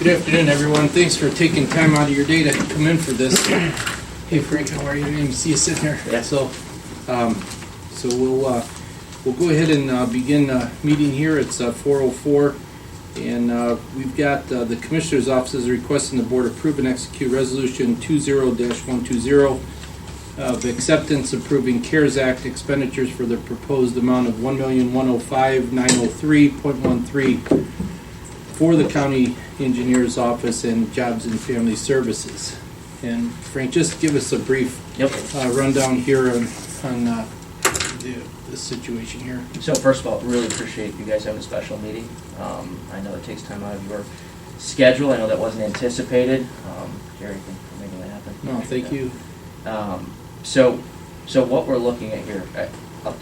Good afternoon, everyone. Thanks for taking time out of your day to come in for this. Hey, Frank, how are you? I didn't even see you sitting there. Yeah. So we'll go ahead and begin the meeting here. It's 4:04, and we've got the Commissioner's Office is requesting the Board approve and execute Resolution 20-120 of acceptance approving CARES Act expenditures for the proposed amount of $1,105,903.13 for the County Engineer's Office and Jobs and Family Services. And Frank, just give us a brief rundown here on the situation here. So first of all, really appreciate you guys having a special meeting. I know it takes time out of your schedule. I know that wasn't anticipated. Jerry, thank you for making that happen. No, thank you. So what we're looking at here,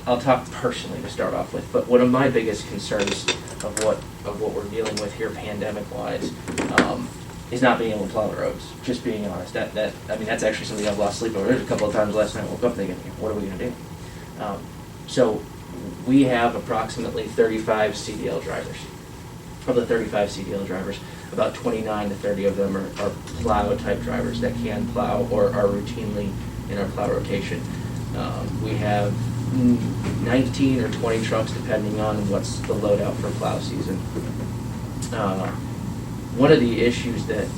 I'll talk personally to start off with, but one of my biggest concerns of what we're dealing with here, pandemic-wise, is not being able to plow the roads. Just being honest, that's actually something I've lost sleep over. There's a couple of times last night I woke up thinking, what are we going to do? So we have approximately 35 CDL drivers. Of the 35 CDL drivers, about 29 to 30 of them are plow-type drivers that can plow or are routinely in our plow rotation. We have 19 or 20 trucks, depending on what's the loadout for plow season. One of the issues that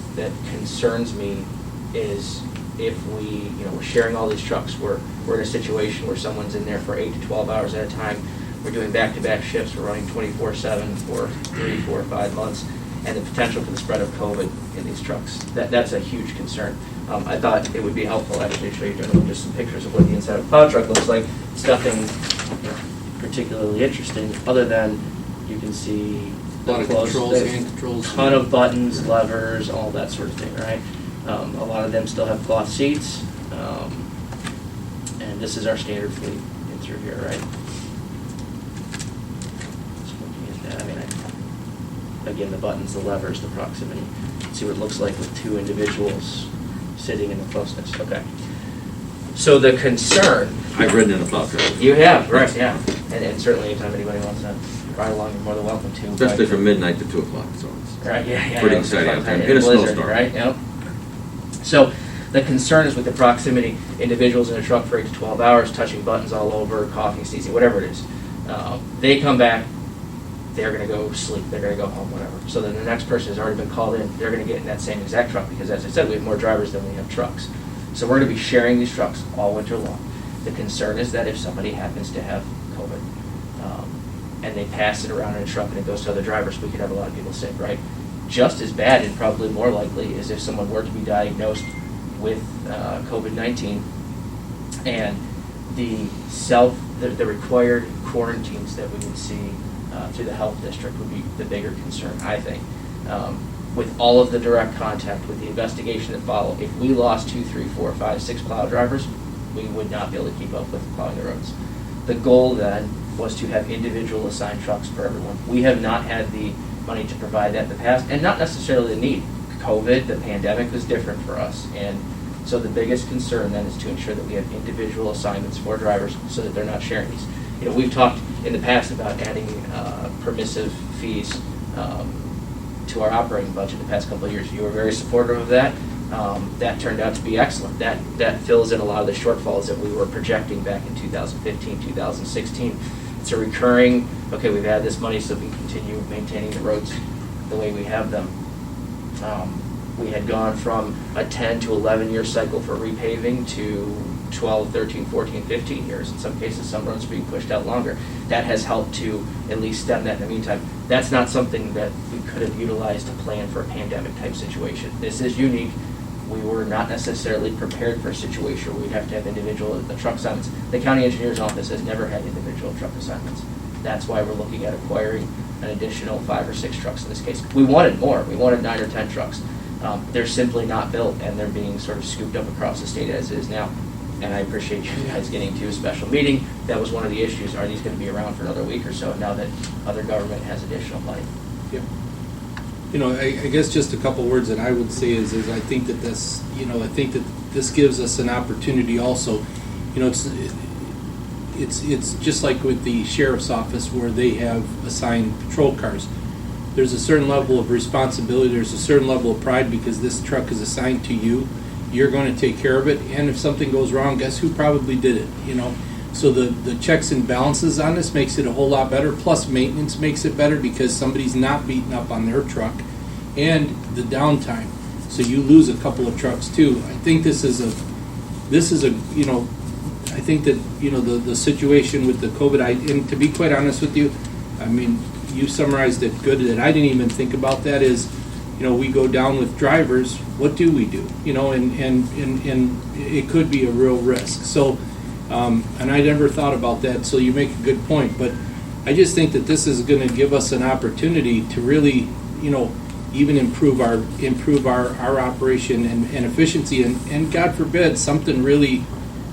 concerns me is if we're sharing all these trucks, we're in a situation where someone's in there for 8 to 12 hours at a time. We're doing back-to-back shifts. We're running 24/7 for 3, 4, 5 months, and the potential for the spread of COVID in these trucks. That's a huge concern. I thought it would be helpful actually to show you just some pictures of what the inside of a plow truck looks like. It's nothing particularly interesting, other than you can see A lot of controls, hand controls. a ton of buttons, levers, all that sort of thing, right? A lot of them still have cloth seats, and this is our standard fleet in through here, right? Just looking at that, again, the buttons, the levers, the proximity. See what it looks like with two individuals sitting in the closeness. Okay. So the concern. I've ridden in a plow truck. You have, right? Yeah, and certainly anytime anybody wants to ride along, you're more than welcome to. Especially from midnight to 2 o'clock, so it's Right, yeah. pretty It's a exciting fun out there. time In a blizzard, snowstorm. Right, yep. So the concern is with the proximity, individuals in a truck for 8 to 12 hours, touching buttons all over, coughing, sneezing, whatever it is. They come back, they're going to go sleep, they're going to go home, whatever. So then the next person has already been called in, they're going to get in that same exact truck because, as I said, we have more drivers than we have trucks. So we're going to be sharing these trucks all winter long. The concern is that if somebody happens to have COVID and they pass it around in a truck and it goes to other drivers, we could have a lot of people sick, right? Just as bad and probably more likely is if someone were to be diagnosed with COVID-19 and the required quarantines that we would see through the health district would be the bigger concern, I think. With all of the direct contact, with the investigation that followed, if we lost 2, 3, 4, 5, 6 plow drivers, we would not be able to keep up with plowing the roads. The goal then was to have individual assigned trucks for everyone. We have not had the money to provide that in the past, and not necessarily the need. COVID, the pandemic, was different for us, and so the biggest concern then is to ensure that we have individual assignments for drivers so that they're not sharing these. We've talked in the past about adding permissive fees to our operating budget the past couple of years. You were very supportive of that. That turned out to be excellent. That fills in a lot of the shortfalls that we were projecting back in 2015, 2016. It's a recurring, okay, we've had this money so we can continue maintaining the roads the way we have them. We had gone from a 10 to 11 year cycle for repaving to 12, 13, 14, 15 years. In some cases, some roads are being pushed out longer. That has helped to at least stem that in the meantime. That's not something that we could have utilized to plan for a pandemic type situation. This is unique. We were not necessarily prepared for a situation where we'd have to have individual truck assignments. The county engineer's office has never had individual truck assignments. That's why we're looking at acquiring an additional 5 or 6 trucks in this case. We wanted more. We wanted 9 or 10 trucks. They're simply not built, and they're being sort of scooped up across the state as is now. And I appreciate you guys getting to a special meeting. That was one of the issues. Are these going to be around for another week or so now that other government has additional money? Yep. I guess just a couple words that I would say is I think that this, I think that this gives us an opportunity also. It's just like with the sheriff's office where they have assigned patrol cars. there's a certain level of responsibility, there's a certain level of pride because this truck is assigned to you. You're going to take care of it, and if something goes wrong, guess who probably did it, you know? So the checks and balances on this makes it a whole lot better, plus maintenance makes it better because somebody's not beating up on their truck, and the downtime. So you lose a couple of trucks too. I think this is a, you know, I think that, you know, the situation with the COVID, and to be quite honest with you, I mean, you summarized it good, that I didn't even think about that is, you know, we go down with drivers, what do we do? You know, and it could be a real risk. So, and I never thought about that, so you make a good point. But I just think that this is gonna give us an opportunity to really, you know, even improve our operation and efficiency, and God forbid, something really,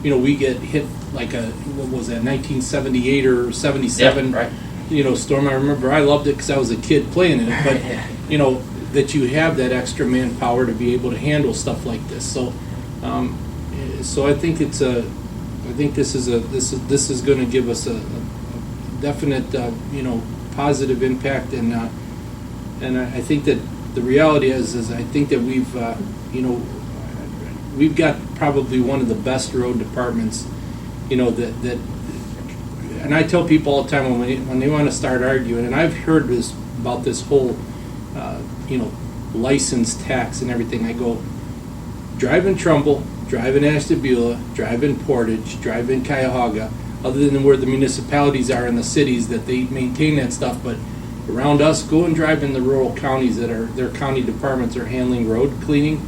you know, we get hit like what was that, 1978 or 77, Yeah, right. you know, storm. I remember I loved it because I was a kid playing in it, but, you know, that you have that extra manpower to be able to handle stuff like this. So, so I think this is going to give us a definite, you know, positive impact, and I think that the reality is I think that we've, you know, we've got probably one of the best road departments, you know, that and I tell people all the time when they want to start arguing, and I've heard this about this whole, you know, license tax and everything. I go, drive in Trumbull, drive in Ashtabula, drive in Portage, drive in Cuyahoga, other than where the municipalities are in the cities that they maintain that stuff, but around us, go and drive in the rural counties that are, their county departments are handling road cleaning,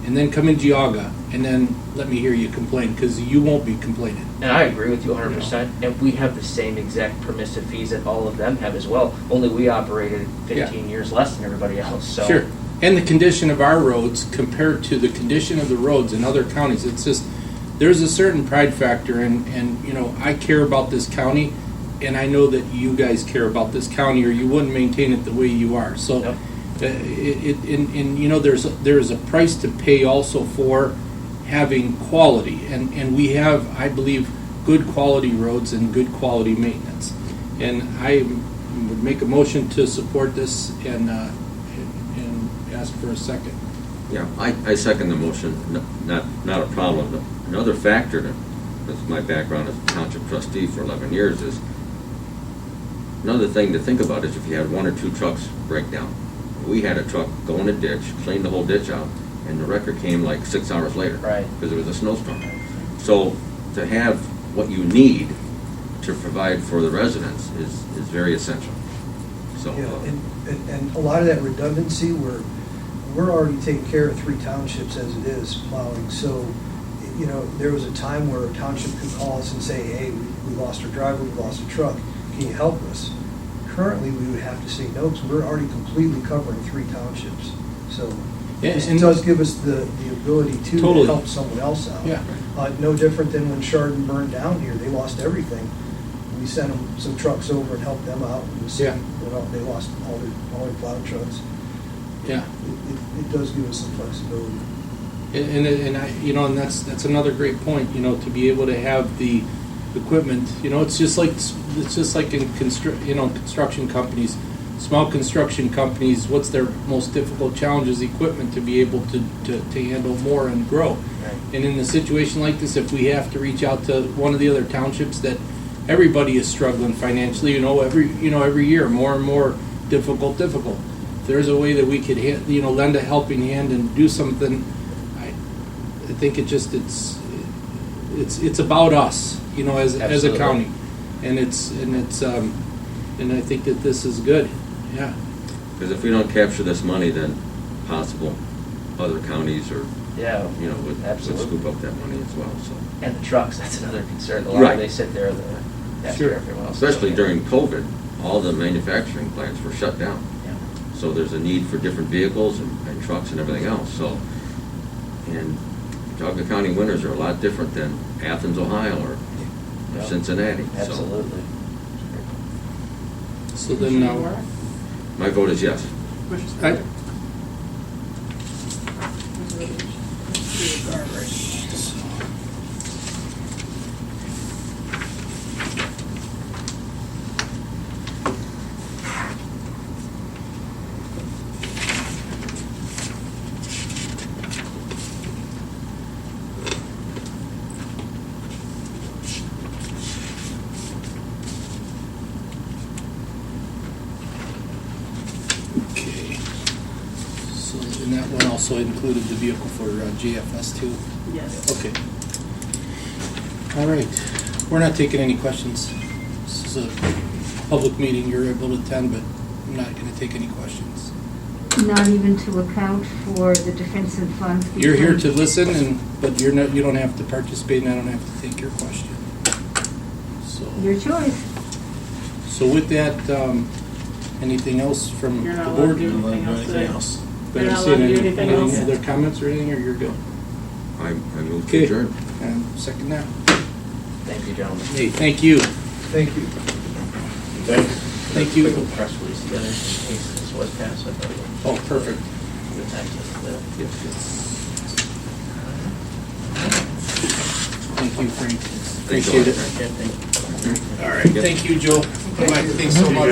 and then come in Geauga, and then let me hear you complain, because you won't be complaining. And I agree with you 100%. And we have the same exact permissive fees that all of them have as well. Only we operated 15 years less than everybody else. So. Sure. And the condition of our roads compared to the condition of the roads in other counties, it's just, there's a certain pride factor, and you know, I care about this county, and I know that you guys care about this county, or you wouldn't maintain it the way you are. So, Yep. and you know, there's a price to pay also for having quality, and we have, I believe, good quality roads and good quality maintenance. And I would make a motion to support this and ask for a second. Yeah, I second the motion. Not a problem. But another factor that's my background as a township trustee for 11 years is, another thing to think about is if you had one or two trucks break down. We had a truck go in a ditch, clean the whole ditch out, and the wrecker came like 6 hours later. Right. Because it was a snowstorm. So to have what you need to provide for the residents is very essential. So, Yeah, and a lot of that redundancy, we're already taking care of 3 townships as it is plowing. So, you know, there was a time where a township could call us and say, hey, we lost our driver, we lost a truck, can you help us? Currently, we would have to say no, because we're already completely covering 3 townships. So Yeah, this and- does give us the ability to Totally. help someone else out. Yeah. No different than when Chardon burned down here, they lost everything. We sent them some trucks over and helped them out. It was, Yeah. you know, they lost all their plow trucks. Yeah. It does give us some flexibility. And I, you know, and that's another great point, you know, to be able to have the equipment, you know, it's just like in construction companies, small construction companies, what's their most difficult challenge is equipment to be able to handle more and grow. Right. And in a situation like this, if we have to reach out to one of the other townships that everybody is struggling financially, you know, every year, more and more difficult. If there's a way that we could, you know, lend a helping hand and do something, I think it's about us, you know, as a Absolutely. county, and I think that this is good. Yeah. because if we don't capture this money, then possible other counties or, Yeah. you know, would Absolutely. scoop up that money as well, so. And the trucks, that's another concern. A lot Right. of they sit there after Sure. everyone else. Especially during COVID, all the manufacturing plants were shut down. Yeah. So there's a need for different vehicles and trucks and everything else, so. And Geauga County winters are a lot different than Athens, Ohio, or Yeah. Cincinnati, so. Absolutely. So then now, My vote is yes. I, And that one also included the vehicle for JFS too? Yes. Okay. All right. We're not taking any questions. This is a public meeting. You're able to attend, but I'm not going to take any questions. Not even to account for the difference in funds? You're here to between- listen, but you don't have to participate, and I don't have to take your question. Your choice. So with that, anything else from the You're not allowed board? to do anything else today. But You're I'm not saying allowed to do anything any else. other comments or anything, or you're good? I move to Okay. adjourn. And second that. Thank you, gentlemen. Hey, thank you. Thank you. Thank you. Put a press release together in case this was passed. I thought it was Oh, perfect. good time to Yes, yes. Thank you, Frank. Thanks a Appreciate lot, it. Frank. Yeah, thank you. All right, thank you, Joe. Mike, thanks so much.